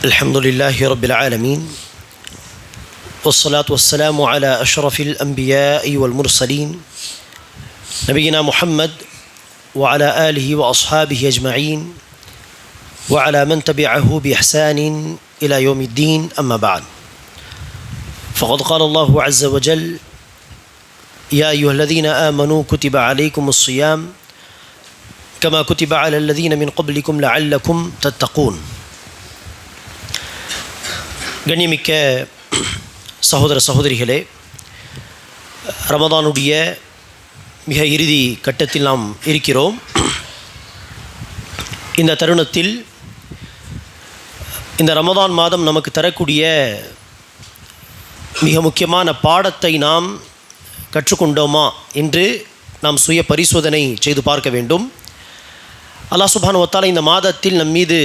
الحمد لله رب العالمين والصلاة والسلام على أشرف الأنبياء والمرسلين نبينا محمد وعلى آله وأصحابه أجمعين وعلى من تبعه بإحسان إلى يوم الدين أما بعد فقد قال الله عز وجل يا أيها الذين آمنوا كتب عليكم الصيام كما كتب على الذين من قبلكم لعلكم تتقون. கண்ணியமிக்க சகோதர சகோதரிகளே, ரமதானுடைய மிக இறுதி கட்டத்தில் நாம் இருக்கிறோம். இந்த தருணத்தில் இந்த ரமதான் மாதம் நமக்கு தரக்கூடிய மிக முக்கியமான பாடத்தை நாம் கற்றுக்கொண்டோமா என்று நாம் சுய பரிசோதனை செய்து பார்க்க வேண்டும். அல்லாஹ் சுப்ஹானஹு வ தஆலா இந்த மாதத்தில் நம் மீது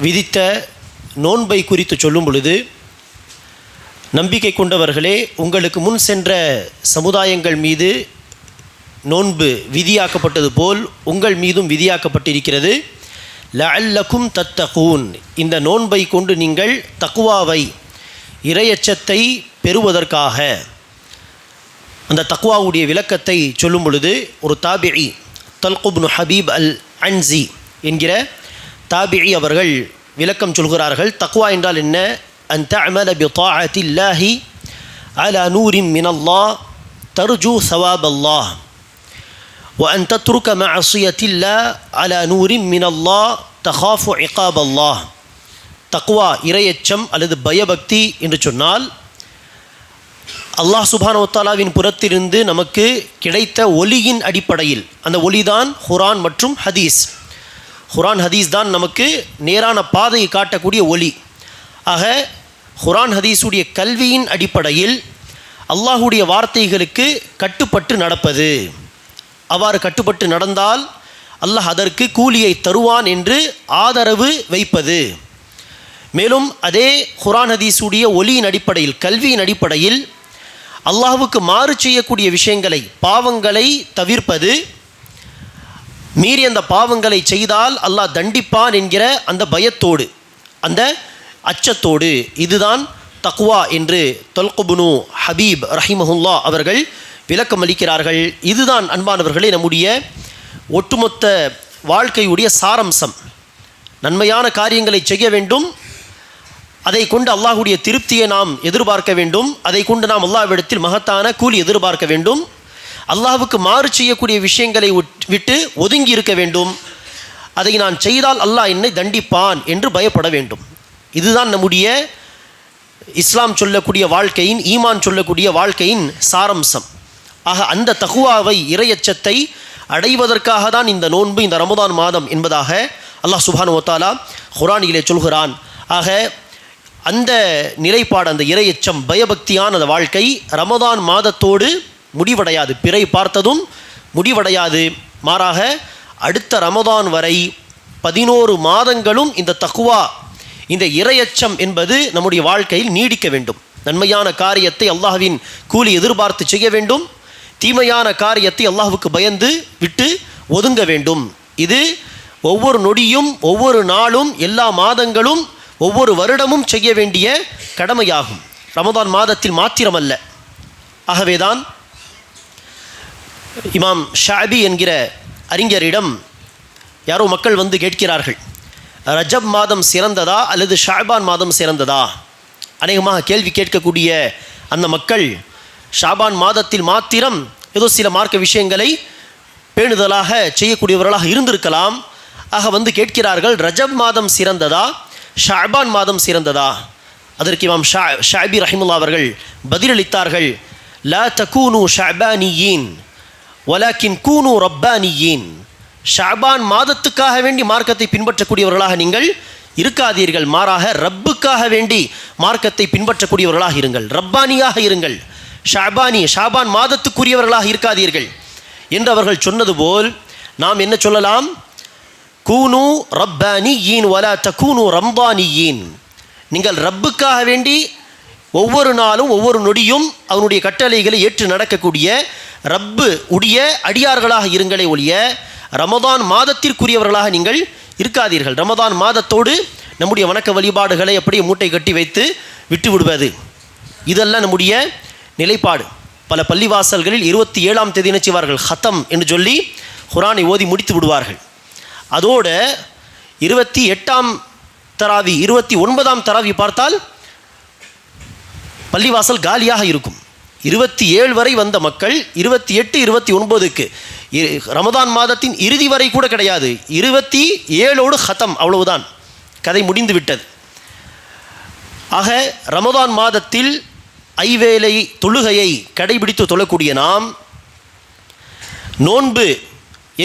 விதித்த நோன்பை குறித்து சொல்லும் பொழுது, நம்பிக்கை கொண்டவர்களே, உங்களுக்கு முன் சென்ற சமுதாயங்கள் மீது நோன்பு விதியாக்கப்பட்டது போல் உங்கள் மீதும் விதியாக்கப்பட்டிருக்கிறது. லஅல்லக்கும் தத்தகூன், இந்த நோன்பை கொண்டு நீங்கள் தக்வாவை, இறையச்சத்தை பெறுவதற்காக. அந்த தக்வாவுடைய விளக்கத்தை சொல்லும் பொழுது ஒரு தாபிஇ, தல்க் இப்னு ஹபீப் அல் அன்சி என்கிற தாபிஇ அவர்கள் விளக்கம் சொல்கிறார்கள். தக்வா என்றால் என்ன? அன் தஅமல பி தாஅத்தில்லாஹி அலா நூரின் மினல்லாஹ் தர்ஜு ஸவாபல்லாஹ் வ அன் தத்ருக மஅசியத்தில்லாஹ் அலா நூரின் மினல்லாஹ் தகாஃபு இகாபல்லாஹ். தக்வா இறையச்சம் அல்லது பயபக்தி என்று சொன்னால், அல்லாஹ் சுப்ஹானஹு வ தஆலாவின் புறத்திலிருந்து நமக்கு கிடைத்த ஒளியின் அடிப்படையில், அந்த ஒளிதான் குர்ஆன் மற்றும் ஹதீஸ். குர்ஆன் ஹதீஸ் தான் நமக்கு நேரான பாதையை காட்டக்கூடிய ஒளி. ஆக குர்ஆன் ஹதீஸுடைய கல்வியின் அடிப்படையில் அல்லாஹுடைய வார்த்தைகளுக்கு கட்டுப்பட்டு நடப்பது, அவ்வாறு கட்டுப்பட்டு நடந்தால் அல்லாஹ் அதற்கு கூலியை தருவான் என்று ஆதரவு வைப்பது. மேலும் அதே குர்ஆன் ஹதீஸுடைய ஒளியின் அடிப்படையில், கல்வியின் அடிப்படையில் அல்லாஹ்வுக்கு மாறு செய்யக்கூடிய விஷயங்களை, பாவங்களை தவிர்ப்பது, மீறி அந்த பாவங்களை செய்தால் அல்லாஹ் தண்டிப்பான் என்கிற அந்த பயத்தோடு, அந்த அச்சத்தோடு. இதுதான் தக்வா என்று தல்க் இப்னு ஹபீப் ரஹிமஹுல்லா அவர்கள் விளக்கம் அளிக்கிறார்கள். இதுதான் அன்பானவர்களே நம்முடைய ஒட்டுமொத்த வாழ்க்கையுடைய சாரம்சம். நன்மையான காரியங்களை செய்ய வேண்டும், அதை கொண்டு அல்லாஹுடைய திருப்தியை நாம் எதிர்பார்க்க வேண்டும், அதை கொண்டு நாம் அல்லாஹ்விடத்தில் மகத்தான கூலி எதிர்பார்க்க வேண்டும். அல்லாஹ்வுக்கு மாறு செய்யக்கூடிய விஷயங்களை விட்டு ஒதுங்கி இருக்க வேண்டும். அதை நான் செய்தால் அல்லாஹ் என்னை தண்டிப்பான் என்று பயப்பட வேண்டும். இதுதான் நம்முடைய இஸ்லாம் சொல்லக்கூடிய வாழ்க்கையின், ஈமான் சொல்லக்கூடிய வாழ்க்கையின் சாரம்சம். ஆக அந்த தக்வாவை, இறையச்சத்தை அடைவதற்காக தான் இந்த நோன்பு, இந்த ரமதான் மாதம் என்பதாக அல்லாஹ் சுப்ஹானஹு வ தஆலா குர்ஆனிலே சொல்கிறான். ஆக அந்த நிலைப்பாடு, அந்த இறையச்சம், பயபக்தியான அந்த வாழ்க்கை ரமதான் மாதத்தோடு முடிவடையாது, பிறை பார்த்ததும் முடிவடையாது. மாறாக அடுத்த ரமதான் வரை 11 மாதங்களும் இந்த தக்வா, இந்த இறையச்சம் என்பது நம்முடைய வாழ்க்கையில் நீடிக்க வேண்டும். நன்மையான காரியத்தை அல்லாஹ்வின் கூலி எதிர்பார்த்து செய்ய வேண்டும், தீமையான காரியத்தை அல்லாஹ்வுக்கு பயந்து விட்டு ஒதுங்க வேண்டும். இது ஒவ்வொரு நொடியும், ஒவ்வொரு நாளும், எல்லா மாதங்களும், ஒவ்வொரு வருடமும் செய்ய வேண்டிய கடமையாகும், ரமதான் மாதத்தில் மாத்திரமல்ல. ஆகவேதான் இமாம் ஷாபி என்கிற அறிஞரிடம் யாரோ மக்கள் வந்து கேட்கிறார்கள், ரஜப் மாதம் சிறந்ததா அல்லது ஷாபான் மாதம் சிறந்ததா? அநேகமாக கேள்வி கேட்கக்கூடிய அந்த மக்கள் ஷாபான் மாதத்தில் மாத்திரம் ஏதோ சில மார்க்க விஷயங்களை பேணுதலாக செய்யக்கூடியவர்களாக இருந்திருக்கலாம். ஆக வந்து கேட்கிறார்கள், ரஜப் மாதம் சிறந்ததா, ஷாபான் மாதம் சிறந்ததா? அதற்கு இமாம் ஷாபி ரஹிமுல்லா அவர்கள் பதிலளித்தார்கள், லா தகூனு ஷஅபானியீன் வலாக்கின் கூனு ரப்பானியீன். ஷஅபான் மாதத்துக்காக வேண்டி மார்க்கத்தை பின்பற்றக்கூடியவர்களாக நீங்கள் இருக்காதீர்கள், மாறாக ரப்புக்காக வேண்டி மார்க்கத்தை பின்பற்றக்கூடியவர்களாக இருங்கள், ரப்பானியாக இருங்கள். ஷாபான் மாதத்துக்குரியவர்களாக இருக்காதீர்கள் என்று அவர்கள் சொன்னது போல் நாம் என்ன சொல்லலாம்? கூனு ரப்பானியீன் வலா தகூனு ரம்பானியீன். நீங்கள் ரப்புக்காக வேண்டி ஒவ்வொரு நாளும், ஒவ்வொரு நொடியும் அவனுடைய கட்டளைகளை ஏற்று நடக்கக்கூடிய ரப்பு உடைய அடியார்களாக இருங்களே ஒழிய ரமதான் மாதத்திற்குரியவர்களாக நீங்கள் இருக்காதீர்கள். ரமதான் மாதத்தோடு நம்முடைய வணக்க வழிபாடுகளை அப்படியே மூட்டை கட்டி வைத்து விட்டு விடுவது, இதெல்லாம் நம்முடைய நிலைப்பாடு. பல பள்ளிவாசல்களில் 27ஆம் தேதி நினைச்சுவார்கள் ஹத்தம் என்று சொல்லி குர்ஆனை ஓதி முடித்து விடுவார்கள். அதோட 28ஆம் தராவி 29ஆம் தராவி பார்த்தால் பள்ளிவாசல் காலியாக இருக்கும். 27 வரை வந்த மக்கள் 28, 29க்கு ரமதான் மாதத்தின் இறுதி வரை கூட கிடையாது, 27ஓடு ஹத்தம், அவ்வளவுதான், கதை முடிந்து விட்டது. ஆக ரமதான் மாதத்தில் ஐவேளை தொழுகையை கடைபிடித்து தொழக்கூடிய நாம், நோன்பு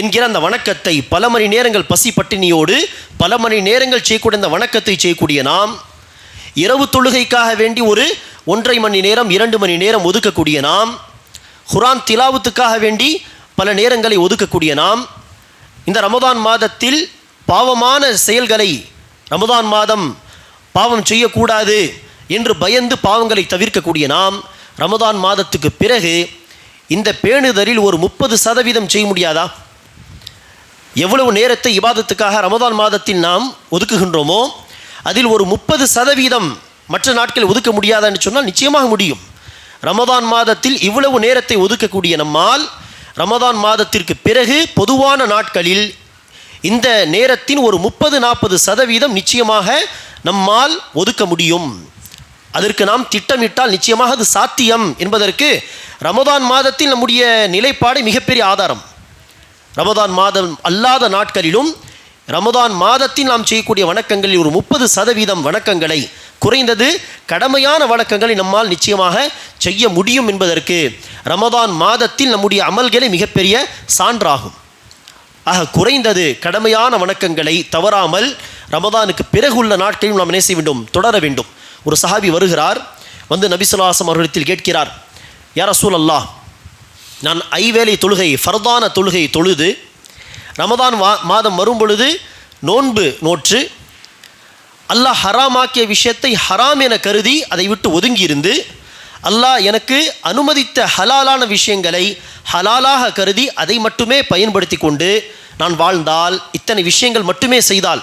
என்கிற அந்த வணக்கத்தை பல மணி நேரங்கள் பசி பட்டினியோடு பல மணி நேரங்கள் செய்யக்கூடிய அந்த வணக்கத்தை செய்யக்கூடிய நாம், இரவு தொழுகைக்காக வேண்டி ஒரு 1.5 மணி நேரம் 2 மணி நேரம் ஒதுக்கக்கூடிய நாம், குர்ஆன் திலாவத்துக்காக வேண்டி பல நேரங்களை ஒதுக்கக்கூடிய நாம், இந்த ரமதான் மாதத்தில் பாவமான செயல்களை, ரமதான் மாதம் பாவம் செய்யக்கூடாது என்று பயந்து பாவங்களை தவிர்க்கக்கூடிய நாம், ரமதான் மாதத்துக்கு பிறகு இந்த பேணுதலில் ஒரு 30% செய்ய முடியாதா? எவ்வளவு நேரத்தை இபாதத்துக்காக ரமதான் மாதத்தில் நாம் ஒதுக்குகின்றோமோ அதில் ஒரு 30% மற்ற நாட்கள் ஒதுக்க முடியாதா என்று சொன்னால் நிச்சயமாக முடியும். ரமதான் மாதத்தில் இவ்வளவு நேரத்தை ஒதுக்கக்கூடிய நம்மால் ரமதான் மாதத்திற்கு பிறகு பொதுவான நாட்களில் இந்த நேரத்தின் ஒரு 30-40% நிச்சயமாக நம்மால் ஒதுக்க முடியும். அதற்கு நாம் திட்டமிட்டால் நிச்சயமாக அது சாத்தியம் என்பதற்கு ரமதான் மாதத்தில் நம்முடைய நிலைப்பாடு மிகப்பெரிய ஆதாரம். ரமதான் மாதம் அல்லாத நாட்களிலும் ரமதான் மாதத்தில் நாம் செய்யக்கூடிய வணக்கங்களில் ஒரு 30% வணக்கங்களை, குறைந்தது கடமையான வணக்கங்களை நம்மால் நிச்சயமாக செய்ய முடியும் என்பதற்கு ரமதான் மாதத்தில் நம்முடைய அமல்களை மிகப்பெரிய சான்றாகும். ஆக குறைந்தது கடமையான வணக்கங்களை தவறாமல் ரமதானுக்கு பிறகு உள்ள நாட்களிலும் நாம் என்ன செய்ய வேண்டும்? தொடர வேண்டும். ஒரு சஹாபி வருகிறார், வந்து நபி ஸல்லல்லாஹு அலைஹி வஸல்லம் அவர்களிடத்தில் கேட்கிறார், யா ரசூலல்லாஹ், நான் ஐவேளை தொழுகை, ஃபர்தான தொழுகை தொழுது ரமதான் மாதம் வரும் பொழுது நோன்பு நோற்று அல்லாஹ் ஹராமாக்கிய விஷயத்தை ஹராம் என கருதி அதை விட்டு ஒதுங்கியிருந்து அல்லாஹ் எனக்கு அனுமதித்த ஹலாலான விஷயங்களை ஹலாலாக கருதி அதை மட்டுமே பயன்படுத்தி கொண்டு நான் வாழ்ந்தால், இத்தனை விஷயங்கள் மட்டுமே செய்தால்,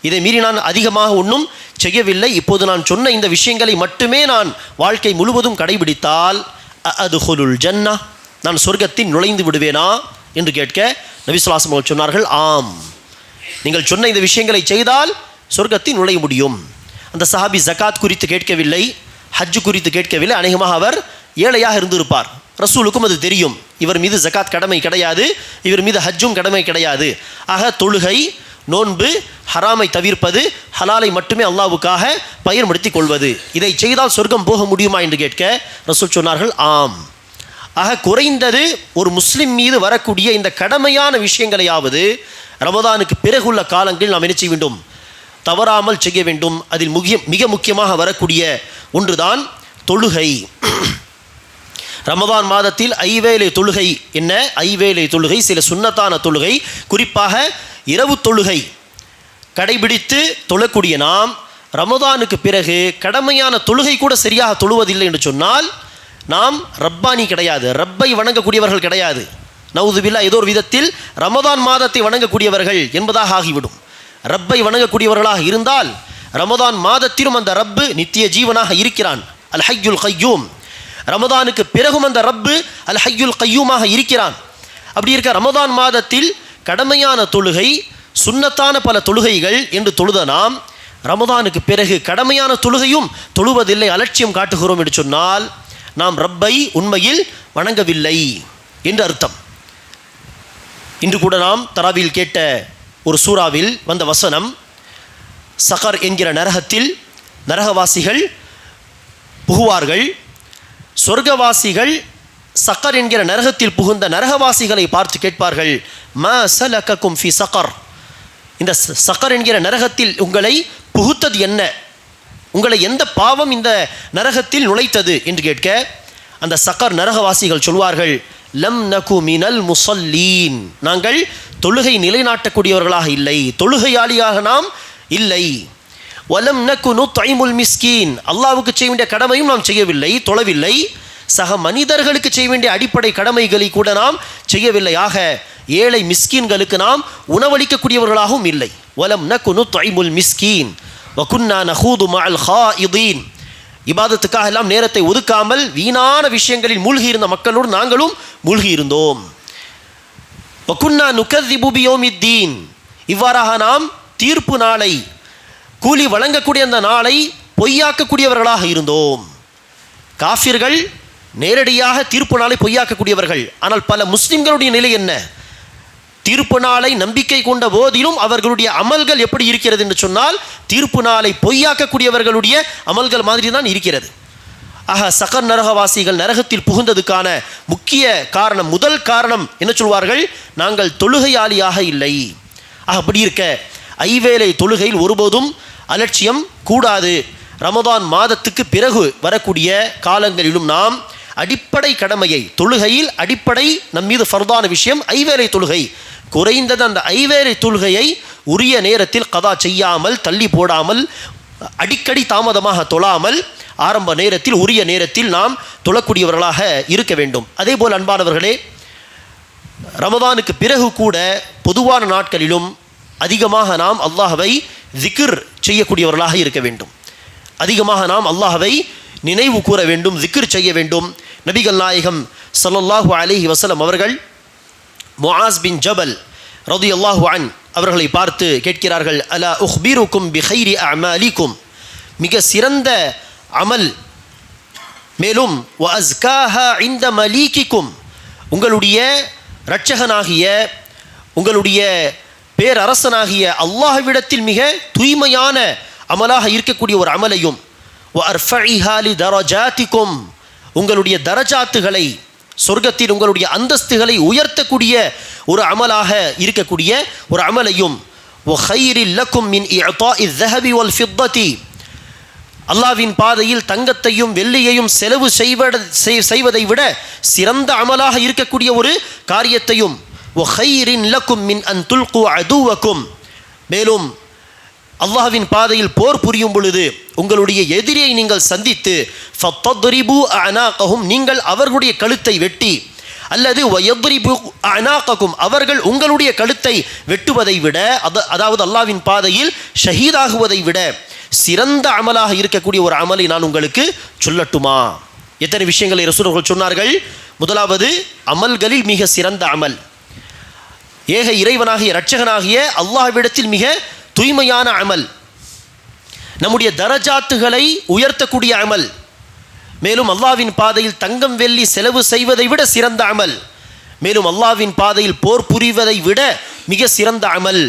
இதை மீறி நான் அதிகமாக ஒன்றும் செய்யவில்லை, இப்போது நான் சொன்ன இந்த விஷயங்களை மட்டுமே நான் வாழ்க்கை முழுவதும் கடைபிடித்தால் அதுஹுலுல் ஜன்னா, நான் சொர்க்கத்தில் நுழைந்து விடுவேனா என்று கேட்க நபி ஸல்லல்லாஹு அலைஹி வஸல்லம் சொன்னார்கள், ஆம், நீங்கள் சொன்ன இந்த விஷயங்களை செய்தால் சொர்க்கத்தில் நுழைய முடியும். அந்த சஹாபி ஜகாத் குறித்து கேட்கவில்லை, ஹஜ் குறித்து கேட்கவில்லை. அநேகமாக அவர் ஏழையாக இருந்திருப்பார். ரசூலுக்கும் அது தெரியும், இவர் மீது ஜகாத் கடமை கிடையாது, இவர் மீது ஹஜ்ஜும் கடமை கிடையாது. ஆக தொழுகை, நோன்பு, ஹராமை தவிர்ப்பது, ஹலாலை மட்டுமே அல்லாஹ்வுக்காக பயன்படுத்தி கொள்வது, இதை செய்தால் சொர்க்கம் போக முடியுமா என்று கேட்க ரசூல் சொன்னார்கள், ஆம். ஆக குறைந்தது ஒரு முஸ்லிம் மீது வரக்கூடிய இந்த கடமையான விஷயங்களையாவது ரமதானுக்கு பிறகுள்ள காலங்களில் நாம் என்ன செய்ய வேண்டும்? தவறாமல் செய்ய வேண்டும். அதில் மிக முக்கியமாக வரக்கூடிய ஒன்றுதான் தொழுகை. ரமதான் மாதத்தில் ஐவேளை தொழுகை என்ன? ஐவேளை தொழுகை, சில சுன்னத்தான தொழுகை, குறிப்பாக இரவு தொழுகை கடைபிடித்து தொழக்கூடிய நாம் ரமதானுக்கு பிறகு கடமையான தொழுகை கூட சரியாக தொழுவதில்லை என்று சொன்னால் நாம் ரப்பானி கிடையாது, ரப்பை வணங்கக்கூடியவர்கள் கிடையாது. நவுதுபில்லா, ஏதோ ஒரு விதத்தில் ரமதான் மாதத்தை வணங்கக்கூடியவர்கள் என்பதாக ஆகிவிடும். ரப்பை வணங்கக்கூடியவர்களாக இருந்தால் ரமதான் மாதத்திலும் அந்த ரப்பு நித்திய ஜீவனாக இருக்கிறான், அல் ஹய்யுல் கய்யூம். ரமதானுக்கு பிறகும் அந்த ரப்பு அல் ஹய்யுல் கய்யூமாக இருக்கிறான். அப்படி இருக்க ரமதான் மாதத்தில் கடமையான தொழுகை, சுன்னத்தான பல தொழுகைகள் என்று தொழுத நாம் ரமதானுக்கு பிறகு கடமையான தொழுகையும் தொழுவதில்லை, அலட்சியம் காட்டுகிறோம் என்று சொன்னால் நாம் ரப்பை உண்மையில் வணங்கவில்லை என்று அர்த்தம். இன்று கூட நாம் தராவில் கேட்ட ஒரு சூறாவில் வந்த வசனம், சகர் என்கிற நரகத்தில் நரகவாசிகள் புகுவார்கள். சொர்க்கவாசிகள் சக்கர் என்கிற நரகத்தில் புகுந்த நரகவாசிகளை பார்த்து கேட்பார்கள், மா சலகக்கும் ஃபி சக்கர், இந்த சக்கர் என்கிற நரகத்தில் உங்களை புகுத்தது என்ன? உங்களை எந்த பாவம் இந்த நரகத்தில் நுழைத்தது என்று கேட்க அந்த சக்கர் நரகவாசிகள் சொல்வார்கள், லம் நகு மினல் முஸல்லீன், நாங்கள் தொழுகை நிலைநாட்டக்கூடியவர்களாக இல்லை, தொழுகையாளியாக நாம் இல்லை. வலம் நகு நுத்இமுல் மிஸ்கீன், அல்லாஹ்வுக்கு செய்ய வேண்டிய கடமையும் நாம் செய்யவில்லை, தொழவில்லை. சக மனிதர்களுக்கு செய்ய வேண்டிய அடிப்படை கடமைகளை கூட நாம் செய்யவில்லை. ஆக ஏழை மிஸ்கீன்களுக்கு நாம் உணவளிக்கக்கூடியவர்களாகவும் இல்லை. வலம் நகு நுத்இமுல் மிஸ்கீன் வகுன்னா நஹூது மஅல் ஹாயிதீன், இபாதத்துக்காக எல்லாம் நேரத்தை ஒதுக்காமல் வீணான விஷயங்களில் மூழ்கி இருந்த மக்களோடு நாங்களும் மூழ்கி இருந்தோம். வகுன்னா நுகذிபு பியௌமித்தீன், இவ்வாறாக நாம் தீர்ப்பு நாளை, கூலி வழங்கக்கூடிய அந்த நாளை பொய்யாக்கக்கூடியவர்களாக இருந்தோம். காஃபிர்கள் நேரடியாக தீர்ப்பு நாளை பொய்யாக்கக்கூடியவர்கள். ஆனால் பல முஸ்லிம்களுடைய நிலை என்ன? தீர்ப்பு நாளை நம்பிக்கை கொண்ட போதிலும் அவர்களுடைய அமல்கள் எப்படி இருக்கிறது என்று சொன்னால் தீர்ப்பு நாளை பொய்யாக்கக்கூடியவர்களுடைய அமல்கள் மாதிரி தான் இருக்கிறது. ஆக சகர் நரகவாசிகள் நரகத்தில் புகுந்ததுக்கான முக்கிய காரணம், முதல் காரணம் என்ன சொல்வார்கள்? நாங்கள் தொழுகையாளியாக இல்லை. அப்படி இருக்க ஐவேளை தொழுகையில் ஒருபோதும் அலட்சியம் கூடாது. ரமதான் மாதத்துக்கு பிறகு வரக்கூடிய காலங்களிலும் நாம் அடிப்படை கடமையை, தொழுகையில் அடிப்படை நம் மீது ஃபர்தான விஷயம் ஐவேளை தொழுகை. குறைந்தது அந்த ஐவேளை தொழுகையை உரிய நேரத்தில் கதா செய்யாமல், தள்ளி போடாமல், அடிக்கடி தாமதமாக தொழாமல் ஆரம்ப நேரத்தில் உரிய நேரத்தில் நாம் தொழக்கூடியவர்களாக இருக்க வேண்டும். அதே போல் அன்பானவர்களே, ரமதானுக்கு பிறகு கூட பொதுவான நாட்களிலும் அதிகமாக நாம் அல்லாஹ்வை திக்ர் செய்யக்கூடியவர்களாக இருக்க வேண்டும். அதிகமாக நாம் அல்லாஹ்வை நினைவு கூற வேண்டும், திக்ர் செய்ய வேண்டும். நபிகள் நாயகம் ஸல்லல்லாஹு அலைஹி வஸல்லம் அவர்கள் முஆஸ் பின் ஜபல் ரலியல்லாஹு அன்ஹு அவர்களை பார்த்து கேட்கிறார்கள், அலா உக்பிருக்கும் பிகைரி அமாலிக்கும், மிக சிறந்த அமல், மேலும் வ அஸ்காஹா இன்த மலீகிக்கும், உங்களுடைய இரட்சகனாகிய, உங்களுடைய பேரரசனாகிய அல்லாஹ்விடத்தில் மிக தூய்மையான அமலாக இருக்கக்கூடிய ஒரு அமலையும், வ அர்ஃபஇஹா லி தரஜாத்திக்கும், உங்களுடைய தரஜாத்துகளை, சொர்க்கத்தில் உங்களுடைய அந்தஸ்துகளை உயர்த்தக்கூடிய ஒரு அமலாக இருக்கக்கூடிய ஒரு அமலையும், வ கைரில் லக்கும் மின் இஅதாஇ ذஹபி வல் ஃபித்ததி, அல்லாஹ்வின் பாதையில் தங்கத்தையும் வெள்ளியையும் செலவு செய்வதை விட சிறந்த அமலாக இருக்கக்கூடிய ஒரு காரியத்தையும், வ கைரின் லக்கும் மின் அன் துல்கு அதுவக்கும், மேலும் அல்லாஹ்வின் பாதையில் போர் புரியும் பொழுது உங்களுடைய எதிரியை நீங்கள் சந்தித்து ஃபத்தத்ரிபு அனாகஹும், நீங்கள் அவர்களுடைய கழுத்தை வெட்டி, அல்லது வயத்ரிபு அனாககும், அவர்கள் உங்களுடைய கழுத்தை வெட்டுவதை விட, அதாவது அல்லாஹ்வின் பாதையில் ஷஹீதாகுவதை விட சிறந்த அமலாக இருக்கக்கூடிய ஒரு அமலை நான் உங்களுக்கு சொல்லட்டுமா? எத்தனை விஷயங்களை ரசூலுல்லாஹ் சொன்னார்கள். முதலாவது, அமல்களில் மிக சிறந்த அமல், ஏக இறைவனாகிய இரட்சகனாகிய அல்லாஹ்விடத்தில் மிக தூய்மையான அமல், நம்முடைய தரஜாத்துகளை உயர்த்தக்கூடிய அமல், மேலும் அல்லாஹ்வின் பாதையில் தங்கம் வெள்ளி செலவு செய்வதை விட சிறந்த அமல், மேலும் அல்லாஹ்வின் பாதையில் போர் புரிவதை விட மிக சிறந்த அமல்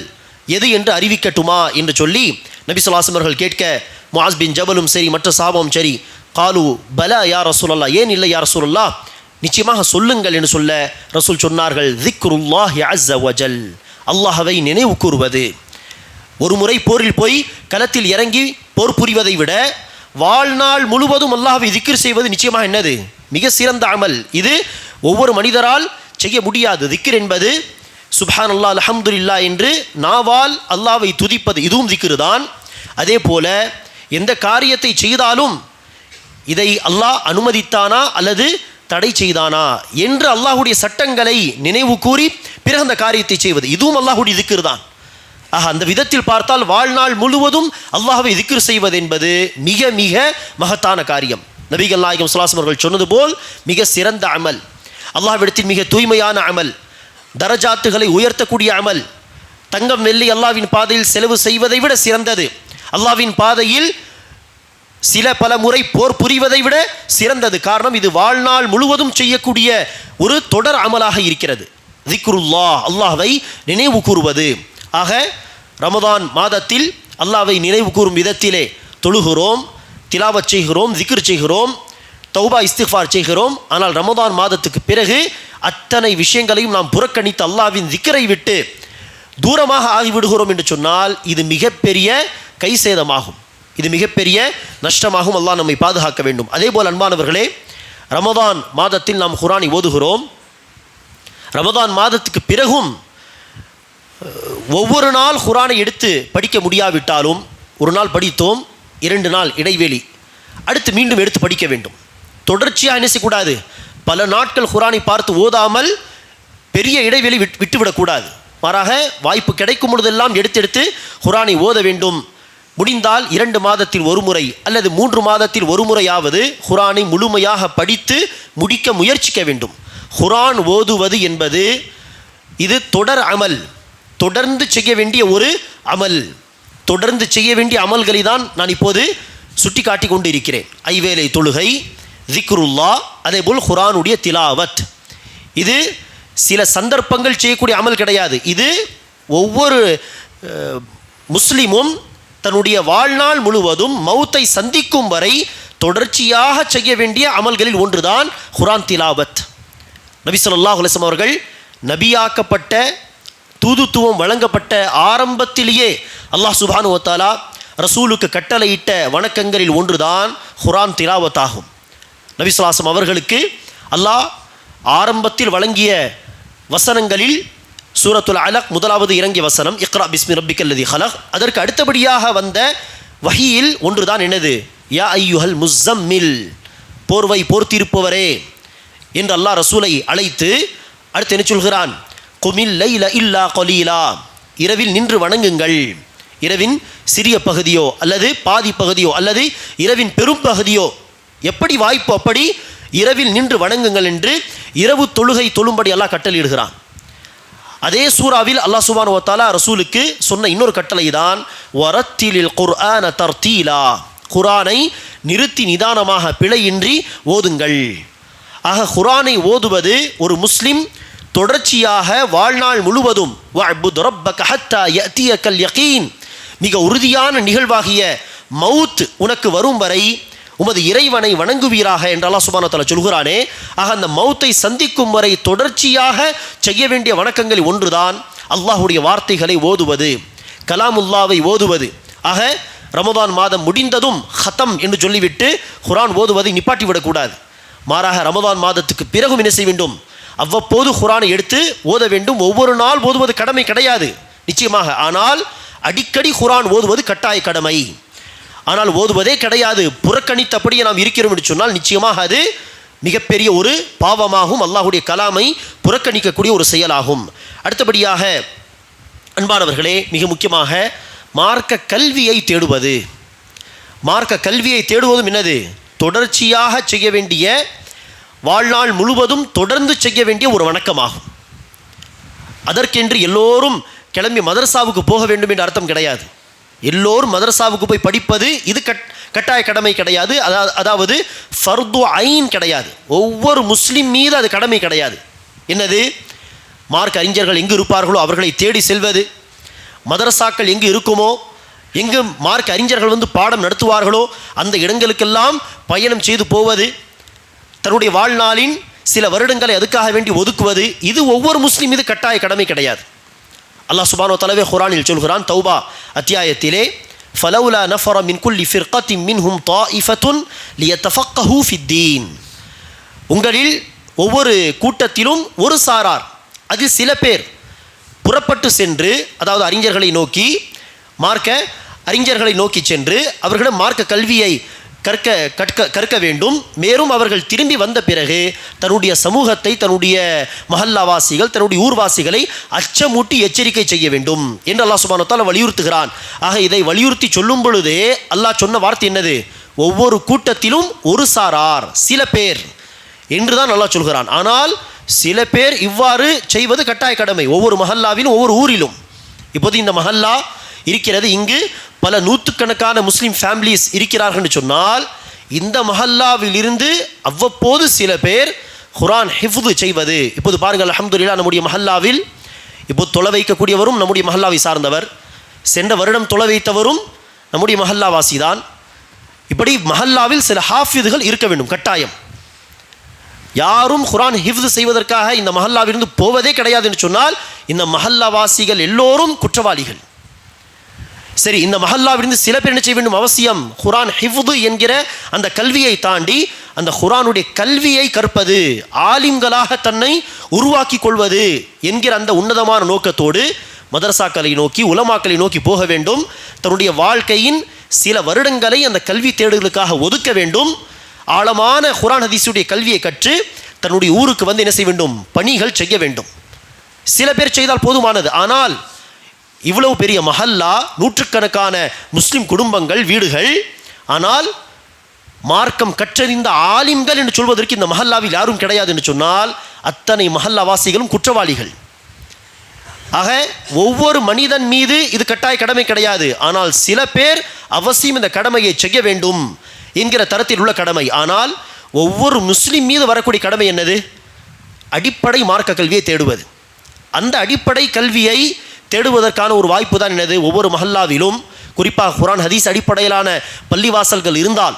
எது என்று அறிவிக்கட்டுமா என்று சொல்லி நபி ஸல்லல்லாஹு அலைஹி வஸல்லம் அவர்கள் கேட்க, முஆஸ் பின் ஜபலும் சரி, மற்ற சஹாபாவும் சரி, காலு பலா யா ரசூலல்லாஹ், ஏன் இல்லை யா ரசூலல்லாஹ், நிச்சயமாக சொல்லுங்கள் என்று சொல்ல ரசூல் சொன்னார்கள், திக்ருல்லாஹி அஸ்ஸ வஜல், அல்லாஹ்வை நினைவு கூறுவது. ஒரு முறை போரில் போய் களத்தில் இறங்கி போர் புரிவதை விட வாழ்நாள் முழுவதும் அல்லாஹ்வை திக்ர் செய்வது நிச்சயமாக என்னது? மிக சிறந்த அமல். இது ஒவ்வொரு மனிதரால் செய்ய முடியாது. திக்ர் என்பது சுப்ஹானல்லாஹ் அல்ஹம்துலில்லாஹ் என்று நாவால் அல்லாஹ்வை துதிப்பது, இதுவும் திக்ர் தான். அதே போல எந்த காரியத்தை செய்தாலும் இதை அல்லாஹ் அனுமதித்தானா அல்லது தடை செய்தானா என்று அல்லாஹ்வுடைய சட்டங்களை நினைவு கூறி பிறகு அந்த காரியத்தை செய்வது, இதுவும் அல்லாஹ்வுடைய திக்ர் தான். அந்த விதத்தில் பார்த்தால் வாழ்நாள் முழுவதும் அல்லாஹ்வை திக்ர் செய்வது என்பது மிக மிக மகத்தான காரியம். நபிகள் நாயகம் ஸல்லல்லாஹு அலைஹி வஸல்லம் அவர்கள் சொன்னது போல் மிக சிறந்த அமல், அல்லாஹ்விடத்தில் மிக தூய்மையான அமல், தரஜாத்துகளை உயர்த்தக்கூடிய அமல், தங்கம் வெள்ளி அல்லாஹ்வின் பாதையில் செலவு செய்வதை விட சிறந்தது, அல்லாஹ்வின் பாதையில் சில பல முறை போர் புரிவதை விட சிறந்தது. காரணம், இது வாழ்நாள் முழுவதும் செய்யக்கூடிய ஒரு தொடர் அமலாக இருக்கிறது. திக்ருல்லாஹ், அல்லாஹ்வை நினைவு கூறுவது. ஆக ரமதான் மாதத்தில் அல்லாஹ்வை நினைவு கூறும் விதத்திலே தொழுகிறோம், திலாவத் செய்கிறோம், திக்ர் செய்கிறோம், தௌபா இஸ்திக்ஃபார் செய்கிறோம். ஆனால் ரமதான் மாதத்துக்கு பிறகு அத்தனை விஷயங்களையும் நாம் புறக்கணித்து அல்லாஹ்வின் திக்ரை விட்டு தூரமாக ஆகிவிடுகிறோம் என்று சொன்னால் இது மிகப்பெரிய கை சேதமாகும், இது மிகப்பெரிய நஷ்டமாகும். அல்லாஹ் நம்மை பாதுகாக்க வேண்டும். அதே போல் அன்பானவர்களே, ரமதான் மாதத்தில் நாம் குர்ஆனை ஓதுகிறோம். ரமதான் மாதத்துக்கு பிறகும் ஒவ்வொரு நாள் குர்ஆனை எடுத்து படிக்க முடியாவிட்டாலும், ஒரு நாள் படித்தோம், 2 நாள் இடைவெளி, அடுத்து மீண்டும் எடுத்து படிக்க வேண்டும். தொடர்ச்சியாக என்ன செய்யக்கூடாது? பல நாட்கள் குர்ஆனை பார்த்து ஓதாமல் பெரிய இடைவெளி விட்டுவிடக்கூடாது. மாறாக வாய்ப்பு கிடைக்கும் பொழுதெல்லாம் எடுத்து குர்ஆனை ஓத வேண்டும். முடிந்தால் 2 மாதத்தில் ஒரு முறை அல்லது 3 மாதத்தில் ஒரு முறையாவது குர்ஆனை முழுமையாக படித்து முடிக்க முயற்சிக்க வேண்டும். குர்ஆன் ஓதுவது என்பது இது தொடர் அமல், தொடர்ந்து செய்ய வேண்டிய ஒரு அமல். தொடர்ந்து செய்ய வேண்டிய அமல்களை தான் நான் இப்போது சுட்டி காட்டி கொண்டு இருக்கிறேன். ஐவேளை தொழுகை, திக்ருல்லா, அதேபோல் குர்ஆனுடைய திலாவத். இது சில சந்தர்ப்பங்கள் செய்யக்கூடிய அமல் கிடையாது. இது ஒவ்வொரு முஸ்லிமும் தன்னுடைய வாழ்நாள் முழுவதும் மௌத்தை சந்திக்கும் வரை தொடர்ச்சியாக செய்ய வேண்டிய அமல்களில் ஒன்றுதான் குர்ஆன் திலாவத். நபி ஸல்லல்லாஹு அலைஹி வஸல்லம் அவர்கள் நபியாக்கப்பட்ட, தூதுத்துவம் வழங்கப்பட்ட ஆரம்பத்திலேயே அல்லாஹ் சுப்ஹானஹு வ தஆலா ரசூலுக்கு கட்டளையிட்ட வணக்கங்களில் ஒன்றுதான் குர்ஆன் திலாவத் ஆகும். நபி ஸல்லல்லாஹு அலைஹி வஸல்லம் அவர்களுக்கு அல்லாஹ் ஆரம்பத்தில் வழங்கிய வசனங்களில் சூரத்துல் அலக் முதலாவது இறங்கிய வசனம் இக்ரா பிஸ்மி ரப்பிக்கல்லதி ஹலக். அதற்கு அடுத்தபடியாக வந்த வஹீயில் ஒன்றுதான் என்னது? யா ஐயுஹல் முஸம்மில், போர்வை போர்த்திருப்பவரே என்று அல்லாஹ் ரசூலை அழைத்து அடுத்து என்ன சொல்கிறான்? குமில் லைல இல்லா கலீலா, இரவில் நின்று வணங்குங்கள். இரவின் சிறிய பகுதியோ அல்லது பாதி பகுதியோ அல்லது இரவின் பெரும் பகுதியோ எப்படி வாய்ப்பு அப்படி இரவில் நின்று வணங்குங்கள் என்று இரவு தொழுகை தொழும்படி அல்லாஹ் கட்டளையிடுகிறான். அதே சூறாவில் அல்லாஹ் சுப்ஹானஹு வ தஆலா ரசூலுக்கு சொன்ன இன்னொரு கட்டளை தான் வரத்திலில் குர்ஆன தர்தீலா, குர்ஆனை நிறுத்தி நிதானமாக பிழையின்றி ஓதுங்கள். ஆக குர்ஆனை ஓதுவது ஒரு முஸ்லிம் தொடர்ச்சியாக வாழ்நாள் முழுவதும் வஅ்புத் ரப்பக ஹத்தா யஅதியக்கல் யகீன், மிக உறுதியான நிகழ்வாகிய மவுத் உனக்கு வரும் வரை உமது இறைவனை வணங்குவீராக என்று அல்லாஹ் சுப்ஹானஹு வ தஆலா சொல்கிறானே. ஆக அந்த மௌத்தை சந்திக்கும் வரை தொடர்ச்சியாக செய்ய வேண்டிய வணக்கங்களில் ஒன்றுதான் அல்லாஹுடைய வார்த்தைகளை ஓதுவது, கலாமுல்லாவை ஓதுவது. ஆக ரமதான் மாதம் முடிந்ததும் ஹத்தம் என்று சொல்லிவிட்டு குர்ஆன் ஓதுவதை நிப்பாட்டிவிடக்கூடாது. மாறாக ரமதான் மாதத்துக்கு பிறகும் என்ன செய்ய வேண்டும்? அவ்வப்போது குர்ஆனை எடுத்து ஓத வேண்டும். ஒவ்வொரு நாள் ஓதுவது கடமை கிடையாது நிச்சயமாக, ஆனால் அடிக்கடி குர்ஆன் ஓதுவது கட்டாய கடமை. ஆனால் ஓதுவதே கிடையாது, புறக்கணித்தபடியே நாம் இருக்கிறோம் என்று சொன்னால் நிச்சயமாக அது மிகப்பெரிய ஒரு பாவமாகும், அல்லாஹுடைய கலாமை புறக்கணிக்கக்கூடிய ஒரு செயலாகும். அடுத்தபடியாக அன்பானவர்களே, மிக முக்கியமாக மார்க்க கல்வியை தேடுவது. மார்க்க கல்வியை தேடுவதும் என்னது? தொடர்ச்சியாக செய்ய வேண்டிய, வாழ்நாள் முழுவதும் தொடர்ந்து செய்ய வேண்டிய ஒரு வணக்கமாகும். அதற்கென்று எல்லோரும் கிளம்பி மதரசாவுக்கு போக வேண்டும் என்ற அர்த்தம் கிடையாது. எல்லோரும் மதரசாவுக்கு போய் படிப்பது இது கட்டாய கடமை கிடையாது. அதாவது ஃபர்து ஐன் கிடையாது. ஒவ்வொரு முஸ்லிம் மீது அது கடமை கிடையாது. என்னது? மார்க் அறிஞர்கள் எங்கு இருப்பார்களோ அவர்களை தேடி செல்வது, மதரசாக்கள் எங்கு இருக்குமோ, எங்கு மார்க் அறிஞர்கள் வந்து பாடம் நடத்துவார்களோ அந்த இடங்களுக்கெல்லாம் பயணம் செய்து போவது, தன்னுடைய வாழ்நாளின் சில வருடங்களை அதுக்காக வேண்டி ஒதுக்குவது, இது ஒவ்வொரு முஸ்லிம் மீது கட்டாய கடமை கிடையாது. அல்லாஹ் சுப்ஹானஹு வ தஆலா குர்ஆனில் சொல்கிறான், தௌபா அத்தியாயத்திலே, ஃபலௌலா நஃபர மின் குல்லி ஃபிர்கத்தின் மின்ஹும் தாயிஃபத்துன் லியதஃபக்கஹு ஃபித்தீன், உங்களில் ஒவ்வொரு கூட்டத்திலும் ஒரு சாரார், அதில் சில பேர் புறப்பட்டு சென்று, அதாவது அறிஞர்களை நோக்கி, மார்க்க அறிஞர்களை நோக்கி சென்று அவர்களிடம் மார்க்க கல்வியை கற்க வேண்டும். மேலும் அவர்கள் திரும்பி வந்த பிறகு தன்னுடைய சமூகத்தை, தன்னுடைய மஹல்லாவாசிகள், தன்னுடைய ஊர்வாசிகளை அச்சமூட்டி எச்சரிக்கை செய்ய வேண்டும் என்று அல்லாஹ் சுப்ஹானஹு வ தஆலா வலியுறுத்துகிறான். ஆக இதை வலியுறுத்தி சொல்லும் பொழுதே அல்லாஹ் சொன்ன வார்த்தை என்னது? ஒவ்வொரு கூட்டத்திலும் ஒரு சாரார், சில பேர் என்றுதான் அல்லாஹ் சொல்கிறான். ஆனால் சில பேர் இவ்வாறு செய்வது கட்டாய கடமை, ஒவ்வொரு மஹல்லாவிலும் ஒவ்வொரு ஊரிலும். இப்போது இந்த மஹல்லா இருக்கிறது, இங்கு பல நூற்றுக்கணக்கான முஸ்லீம் ஃபேமிலிஸ் இருக்கிறார்கள் என்று சொன்னால், இந்த மஹல்லாவில் இருந்து அவ்வப்போது சில பேர் குர்ஆன் ஹிஃப்து செய்வது. இப்போது பாருங்கள், அல்ஹம்துலில்லாஹ், நம்முடைய மஹல்லாவில் இப்போது தொலை வைக்கக்கூடியவரும் நம்முடைய மஹல்லாவை சார்ந்தவர், சென்ற வருடம் தொலை வைத்தவரும் நம்முடைய மஹல்லாவாசி தான். இப்படி மஹல்லாவில் சில ஹாஃபிதுகள் இருக்க வேண்டும் கட்டாயம். யாரும் குர்ஆன் ஹிஃப்து செய்வதற்காக இந்த மஹல்லாவிலிருந்து போவதே கிடையாது என்று சொன்னால் இந்த மஹல்லாவாசிகள் எல்லோரும் குற்றவாளிகள். சரி, இந்த மஹல்லாவிலிருந்து சில பேர் என்ன செய்ய வேண்டும்? அவசியம் குர்ஆன் ஹிஃப்து என்கிற அந்த கல்வியை தாண்டி அந்த குர்ஆனுடைய கல்வியை கற்பது, ஆலிம்களாக தன்னை உருவாக்கி கொள்வது என்கிற அந்த உன்னதமான நோக்கத்தோடு மதரசாக்களை நோக்கி, உலமாக்களை நோக்கி போக வேண்டும். தன்னுடைய வாழ்க்கையின் சில வருடங்களை அந்த கல்வி தேடுதலுக்காக ஒதுக்க வேண்டும். ஆழமான குர்ஆன் ஹதீஸுடைய கல்வியை கற்று தன்னுடைய ஊருக்கு வந்து என்ன செய்ய வேண்டும்? பணிகள் செய்ய வேண்டும். சில பேர் செய்தால் போதுமானது. ஆனால் இவ்வளவு பெரிய மஹல்லா, நூற்றுக்கணக்கான முஸ்லிம் குடும்பங்கள், வீடுகள். ஆனால் மார்க்கம் கற்றறிந்த ஆலிம்கள் என்று சொல்வதற்கு இந்த மஹல்லாவில் யாரும் கிடையாது என்று சொன்னால் அத்தனை மஹல்லாவாசிகளும் குற்றவாளிகள். ஆக ஒவ்வொரு மனிதன் மீது இது கட்டாய கடமை கிடையாது. ஆனால் சில பேர் அவசியம் இந்த கடமையை செய்ய வேண்டும் என்கிற தரத்தில் உள்ள கடமை. ஆனால் ஒவ்வொரு முஸ்லிம் மீது வரக்கூடிய கடமை என்னது? அடிப்படை மார்க்க கல்வியை தேடுவது. அந்த அடிப்படை கல்வியை தேடுவதற்கான ஒரு வாய்ப்பு தான் என்னது? ஒவ்வொரு மஹல்லாவிலும் குறிப்பாக குர்ஆன் ஹதீஸ் அடிப்படையிலான பள்ளிவாசல்கள் இருந்தால்,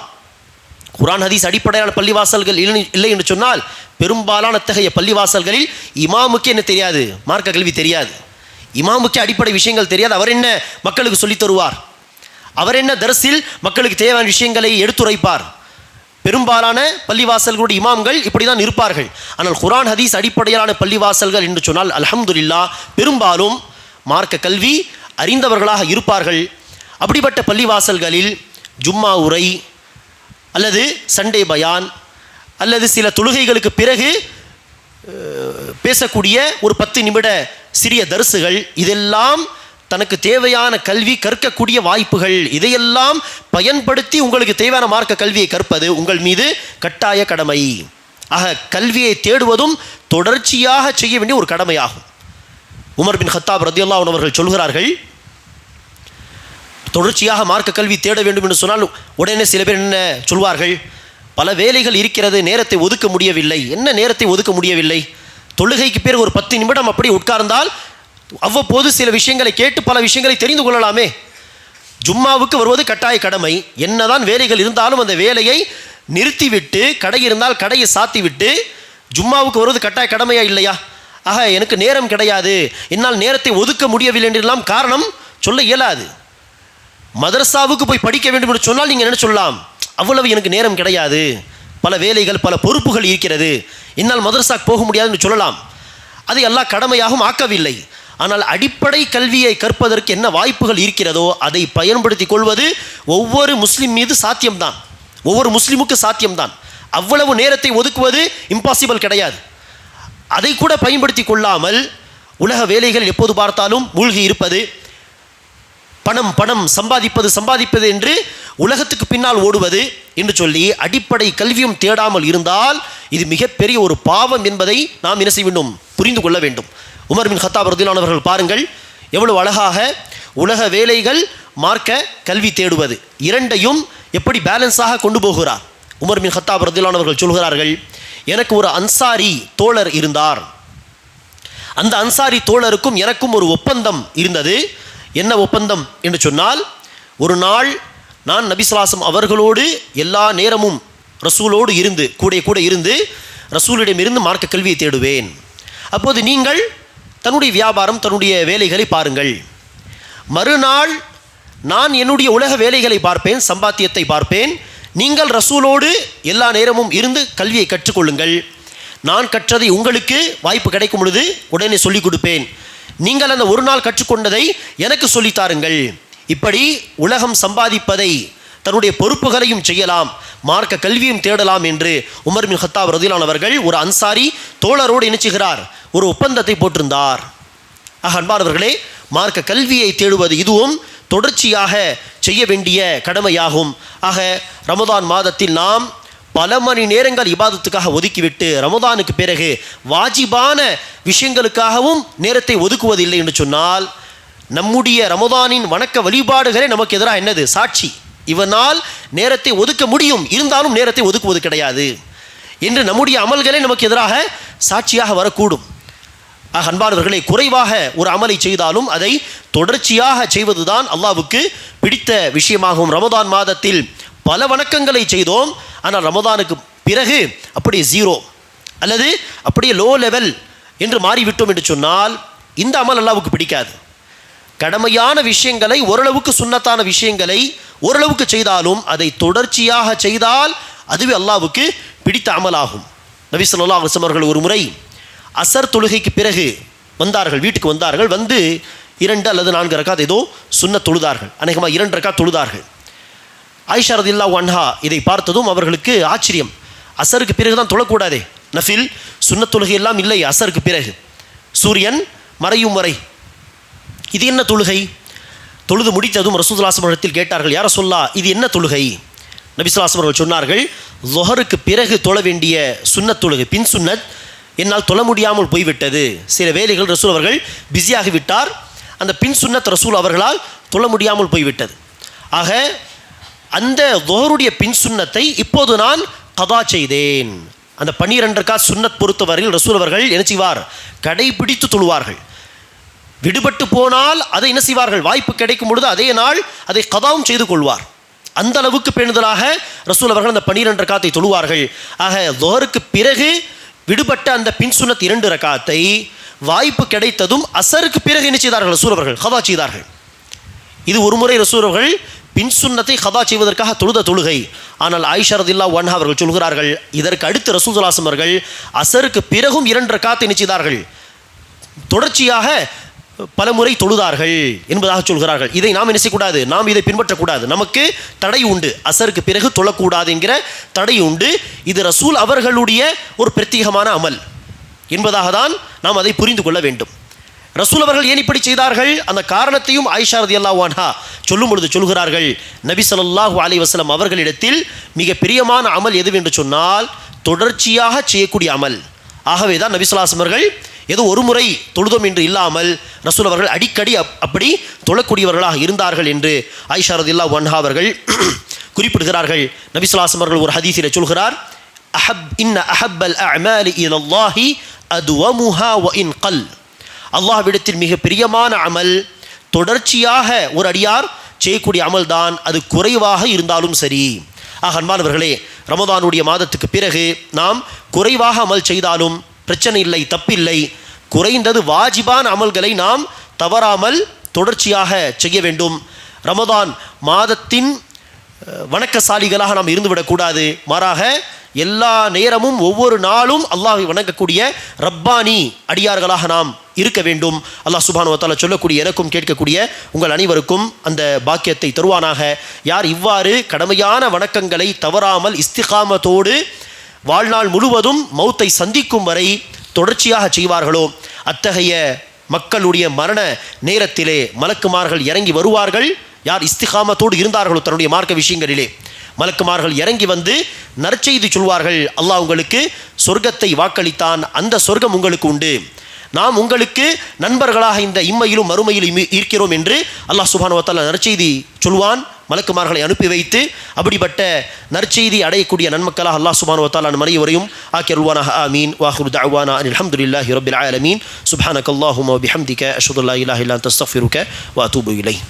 குர்ஆன் ஹதீஸ் அடிப்படையிலான பள்ளிவாசல்கள் இல்லை என்று சொன்னால் பெரும்பாலான அத்தகைய பள்ளிவாசல்களில் இமாமுக்கு என்ன தெரியாது? மார்க்க கல்வி தெரியாது. இமாமுக்கு அடிப்படை விஷயங்கள் தெரியாது. அவர் என்ன மக்களுக்கு சொல்லித் தருவார்? அவர் என்ன தர்ஸில் மக்களுக்கு தேவையான விஷயங்களை எடுத்துரைப்பார்? பெரும்பாலான பள்ளிவாசல்களுடைய இமாம்கள் இப்படி தான் இருப்பார்கள். ஆனால் குர்ஆன் ஹதீஸ் அடிப்படையிலான பள்ளிவாசல்கள் என்று சொன்னால் அல்ஹம்துலில்லாஹ் பெரும்பாலும் மார்க்க கல்வி அறிந்தவர்களாக இருப்பார்கள். அப்படிப்பட்ட பள்ளிவாசல்களில் ஜும்மா உரை அல்லது சண்டே பயான் அல்லது சில தொழுகைகளுக்கு பிறகு பேசக்கூடிய ஒரு 10 நிமிட சிறிய தர்சுகள், இதெல்லாம் தனக்கு தேவையான கல்வி கற்கக்கூடிய வாய்ப்புகள். இதையெல்லாம் பயன்படுத்தி உங்களுக்கு தேவையான மார்க்க கல்வியை கற்பது உங்கள் மீது கட்டாய கடமை. ஆக கல்வியை தேடுவதும் தொடர்ச்சியாக செய்ய வேண்டிய ஒரு கடமையாகும். உமர் பின் கத்தாப் ரலியல்லாஹு அன்ஹு அவர்கள் சொல்கிறார்கள், தொடர்ச்சியாக மார்க்க கல்வி தேட வேண்டும் என்று சொன்னால் உடனே சில பேர் என்ன சொல்வார்கள்? பல வேலைகள் இருக்கிறது, நேரத்தை ஒதுக்க முடியவில்லை. என்ன நேரத்தை ஒதுக்க முடியவில்லை? தொழுகைக்கு பிறகு ஒரு 10 நிமிடம் அப்படி உட்கார்ந்தால் அவ்வப்போது சில விஷயங்களை கேட்டு பல விஷயங்களை தெரிந்து கொள்ளலாமே. ஜும்மாவுக்கு வருவது கட்டாய கடமை. என்னதான் வேலைகள் இருந்தாலும் அந்த வேலையை நிறுத்திவிட்டு, கடை இருந்தால் கடையை சாத்திவிட்டு ஜும்மாவுக்கு வருவது கட்டாய கடமையா இல்லையா? ஆக எனக்கு நேரம் கிடையாது, என்னால் நேரத்தை ஒதுக்க முடியவில்லை என்றெல்லாம் காரணம் சொல்ல இயலாது. மதரசாவுக்கு போய் படிக்க வேண்டும் என்று சொன்னால் நீங்கள் என்ன சொல்லலாம்? அவ்வளவு எனக்கு நேரம் கிடையாது, பல வேலைகள் பல பொறுப்புகள் இருக்கிறது, என்னால் மதரசாவுக்கு போக முடியாது என்று சொல்லலாம். அதை அல்லாஹ் கடமையாகவும் ஆக்கவில்லை. ஆனால் அடிப்படை கல்வியை கற்பதற்கு என்ன வாய்ப்புகள் இருக்கிறதோ அதை பயன்படுத்தி கொள்வது ஒவ்வொரு முஸ்லிம் மீது சாத்தியம்தான், ஒவ்வொரு முஸ்லிமுக்கு சாத்தியம்தான். அவ்வளவு நேரத்தை ஒதுக்குவது இம்பாசிபிள் கிடையாது. அதை கூட பயன்படுத்தி கொள்ளாமல் உலக வேலைகள் எப்போது பார்த்தாலும் மூழ்கி இருப்பது, பணம் பணம் சம்பாதிப்பது என்று உலகத்துக்கு பின்னால் ஓடுவது என்று சொல்லி அடிப்படை கல்வியும் தேடாமல் இருந்தால் இது மிகப்பெரிய ஒரு பாவம் என்பதை நாம் என்ன செய்ய வேண்டும்? புரிந்து கொள்ள வேண்டும். உமர் பின் கத்தாப் ரலியல்லாஹு அன்ஹு அவர்கள் பாருங்கள், எவ்வளவு அழகாக உலக வேலைகள் மார்க்க கல்வி தேடுவது இரண்டையும் எப்படி பேலன்ஸாக கொண்டு போகிறார். உமர் பின் கத்தாப் ரலியல்லாஹு அன்ஹு அவர்கள் சொல்கிறார்கள், எனக்கு ஒரு அன்சாரி தோழர் இருந்தார். அந்த அன்சாரி தோழருக்கும் எனக்கும் ஒரு ஒப்பந்தம் இருந்தது. என்ன ஒப்பந்தம் என்று சொன்னால், ஒரு நாள் நான் நபி ஸல்லல்லாஹு அலைஹி வஸல்லம் அவர்களோடு எல்லா நேரமும் ரசூலோடு இருந்து கூட இருந்து ரசூலிடமிருந்து மார்க்க கல்வியை தேடுவேன். அப்போது நீங்கள் தன்னுடைய வியாபாரம் தன்னுடைய வேலைகளை பாருங்கள். மறுநாள் நான் என்னுடைய உலக வேலைகளை பார்ப்பேன், சம்பாத்தியத்தை பார்ப்பேன். நீங்கள் ரசூலோடு எல்லா நேரமும் இருந்து கல்வியை கற்றுக்கொள்ளுங்கள். நான் கற்றதை உங்களுக்கு வாய்ப்பு கிடைக்கும் பொழுது உடனே சொல்லிக் கொடுப்பேன். நீங்கள் அந்த ஒரு நாள் கற்றுக்கொண்டதை எனக்கு சொல்லித்தாருங்கள். இப்படி உலகம் சம்பாதிப்பதை தன்னுடைய பொறுப்புகளையும் செய்யலாம், மார்க்க கல்வியும் தேடலாம் என்று உமர் பின் கத்தாப் ரலியல்லாஹு அன்ஹு அவர்கள் ஒரு அன்சாரி தோழரோடு இணைச்சுகிறார், ஒரு ஒப்பந்தத்தை போட்டிருந்தார். அன்பானவர்களே, மார்க்க கல்வியை தேடுவது இதுவும் தொடர்ச்சியாக செய்ய வேண்டிய கடமையாகும். ஆக ரமதான் மாதத்தில் நாம் பல மணி நேரங்கள் இபாதத்துக்காக ஒதுக்கிவிட்டு ரமதானுக்கு பிறகு வாஜிபான விஷயங்களுக்காகவும் நேரத்தை ஒதுக்குவதில்லை என்று சொன்னால் நம்முடைய ரமதானின் வணக்க வழிபாடுகளே நமக்கு எதிராக என்னது? சாட்சி. இவனால் நேரத்தை ஒதுக்க முடியும், இருந்தாலும் நேரத்தை ஒதுக்குவது கிடையாது என்று நம்முடைய அமல்களே நமக்கு எதிராக சாட்சியாக வரக்கூடும். அன்பானவர்களே, குறைவாக ஒரு அமலை செய்தாலும் அதை தொடர்ச்சியாக செய்வதுதான் அல்லாஹ்வுக்கு பிடித்த விஷயமாகும். ரமதான் மாதத்தில் பல வணக்கங்களை செய்தோம், ஆனால் ரமதானுக்கு பிறகு அப்படியே ஜீரோ அல்லது அப்படியே லோ லெவல் என்று மாறிவிட்டோம் என்று சொன்னால் இந்த அமல் அல்லாஹ்வுக்கு பிடிக்காது. கடமையான விஷயங்களை, ஓரளவுக்கு சுன்னத்தான விஷயங்களை ஓரளவுக்கு செய்தாலும் அதை தொடர்ச்சியாக செய்தால் அதுவே அல்லாஹ்வுக்கு பிடித்த அமலாகும். நபி ஸல்லல்லாஹு அலைஹி வஸல்லம் அவர்கள் ஒரு முறை அசர் தொழுகைக்கு பிறகு வந்தார்கள், வீட்டுக்கு வந்தார்கள். வந்து 2 அல்லது 4 ரக்காத் ஏதோ சுன்னத் தொழுதார்கள், அநேகமாக 2 ரக்காத் தொழுதார்கள். ஆயிஷா ரலியல்லாஹு அன்ஹா இதை பார்த்ததும் அவர்களுக்கு ஆச்சரியம். அசருக்கு பிறகு தான் தொழக்கூடாதே, நஃபில் சுன்னத் தொழுகை எல்லாம் இல்லை அசருக்கு பிறகு, சூரியன் மறையும் வரை இது என்ன தொழுகை? தொழுது முடித்ததும் ரசூலுல்லாஹி ஸல்லல்லாஹு அலைஹி வஸல்லம் கேட்டார்கள், யா ரசூலல்லாஹ், இது என்ன தொழுகை? நபி ஸல்லல்லாஹு அலைஹி வஸல்லம் அவர்கள் சொன்னார்கள், ஸுஹருக்கு பிறகு தொழ வேண்டிய சுன்னத் தொழுகை, பின் சுன்னத். என்னால் தொழ முடியாமல் போய்விட்டது, சில வேலைகள் ரசூல் அவர்கள் பிஸியாகி விட்டார், அந்த பின் சுன்னத் ரசூல் அவர்களால் தொழ முடியாமல் போய்விட்டது. ஆக அந்த ஸுஹருடைய பின் சுன்னத்தை இப்போது நான் கதா செய்தேன். அந்த 12 ரக்காத் சுன்னத் பொறுத்தவரையில் ரசூல் அவர்கள் என்ன செய்வார்? கடைபிடித்து தொழுவார்கள். விடுபட்டு போனால் அதை என்ன செய்வார்கள்? வாய்ப்பு கிடைக்கும் பொழுது அதே நாள் அதை கதாவும் செய்து கொள்வார். அந்த அளவுக்கு பேணுதலாக ரசூல் அவர்கள் அந்த 12 ரக்காத்தை தொழுவார்கள். ஆக ஸுஹருக்கு பிறகு விடுபட்ட அந்த பின் சுன்னத் 2 ரக்காத்தை வாய்ப்பு கிடைத்ததும் அசருக்கு பிறகு என்ன செய்தார்கள்? ரசூல் அவர்கள் கதா செய்தார்கள். இது ஒரு முறை ரசூல் அவர்கள் பின் சுன்னத்தை கதா செய்வதற்காக தொழுத தொழுகை. ஆனால் ஆயிஷா ரலியல்லாஹு அன்ஹா அவர்கள் சொல்கிறார்கள், இதற்கு அடுத்து ரசூல் ஸல்லல்லாஹு அலைஹி வஸல்லம் அவர்கள் அசருக்கு பிறகும் 2 ரக்காத்தை என்ன செய்தார்கள்? தொடர்ச்சியாக பல முறை தொழுதார்கள் என்பதாக சொல்கிறார்கள். இதை நாம் என்ன செய்யக்கூடாது? நாம் இதை பின்பற்றக்கூடாது. நமக்கு தடை உண்டு, அசருக்கு பிறகு தொழக்கூடாது என்கிற தடை உண்டு. இது ரசூல் அவர்களுடைய ஒரு பிரத்யேகமான அமல் என்பதாக தான் நாம் அதை புரிந்து கொள்ள வேண்டும். ரசூல் அவர்கள் ஏன் இப்படி செய்தார்கள்? அந்த காரணத்தையும் ஆயிஷா ரலியல்லாஹு அன்ஹா சொல்லும் பொழுது சொல்கிறார்கள், நபி ஸல்லல்லாஹு அலைஹி வஸல்லம் அவர்களிடத்தில் மிக பிரியமான அமல் எதுவென்று சொன்னால் தொடர்ச்சியாக செய்யக்கூடிய அமல். ஆகவே தான் நபி ஸல்லல்லாஹு அலைஹி வஸல்லம் அவர்கள் ஏதோ ஒரு முறை தொழுதோம் என்று இல்லாமல் ரசூல் அவர்கள் அடிக்கடி அப்படி தொழக்கூடியவர்களாக இருந்தார்கள் என்று ஆயிஷா ரலியல்லாஹு அன்ஹா அவர்கள் குறிப்பிடுகிறார்கள். நபி ஸல்லல்லாஹு அலைஹி வஸல்லம் அவர்கள் ஒரு ஹதீஸிலே சொல்கிறார், இன்ன அஹப்பல் அஅமாலி இலல்லாஹி அத்வமுஹா வ இன் கல். அல்லாஹ்விடத்தில் மிக பிரியமான அமல் தொடர்ச்சியாக ஒரு அடியார் செய்யக்கூடிய அமல் தான், அது குறைவாக இருந்தாலும் சரி. ஆக அன்பானவர்களே, ரமதானுடைய மாதத்துக்கு பிறகு நாம் குறைவாக அமல் செய்தாலும் பிரச்சனை இல்லை, தப்பில்லை. குறைந்தது வாஜிபான அமல்களை நாம் தவறாமல் தொடர்ச்சியாக செய்ய வேண்டும். ரமதான் மாதத்தின் வணக்கசாலிகளாக நாம் இருந்துவிடக்கூடாது. மாறாக எல்லா நேரமும் ஒவ்வொரு நாளும் அல்லாஹ்வை வணங்கக்கூடிய ரப்பானி அடியார்களாக நாம் இருக்க வேண்டும். அல்லாஹ் சுப்ஹானஹு வ தஆலா சொல்லக்கூடிய எனக்கும் கேட்கக்கூடிய உங்கள் அனைவருக்கும் அந்த பாக்கியத்தை தருவானாக. யார் இவ்வாறு கடமையான வணக்கங்களை தவறாமல் இஸ்திகாமத்தோடு வாழ்நாள் முழுவதும் மௌத்தை சந்திக்கும் வரை தொடர்ச்சியாக செய்வார்களோ, அத்தகைய மக்களுடைய மரண நேரத்திலே மலக்குமார்கள் இறங்கி வருவார்கள். யார் இஸ்திகாமத்தோடு இருந்தார்களோ தன்னுடைய மார்க்க விஷயங்களிலே, மலக்குமார்கள் இறங்கி வந்து நற்செய்தி சொல்வார்கள், அல்லாஹ் உங்களுக்கு சொர்க்கத்தை வாக்களித்தான், அந்த சொர்க்கம் உங்களுக்கு உண்டு, நாம் உங்களுக்கு நண்பர்களாக இந்த இம்மையிலும் மறுமையிலும் இருக்கிறோம் என்று அல்லாஹ் சுப்ஹானஹு வ தஆலா நற்செய்தி சொல்வான். மலக்குமார்களை அனுப்பி வைத்து அப்படிப்பட்ட நற்செய்தி அடையக்கூடிய நன்மக்களாக அல்லாஹ் சுப்ஹானஹு வ தஆலா நம் அனைவரையும் ஆக்கி அருள்வானாக. ஆமீன். வாஹிரு தஅவானா அனில் ஹம்துலில்லாஹி ரப்பில் ஆலமீன். சுப்ஹானக்கல்லாஹும்ம வ பிஹம்திக அஷ்ஹது அல்லா இலாஹா இல்லா அன்த அஸ்தக்ஃபிருக வ அத்தூபு இலைக்.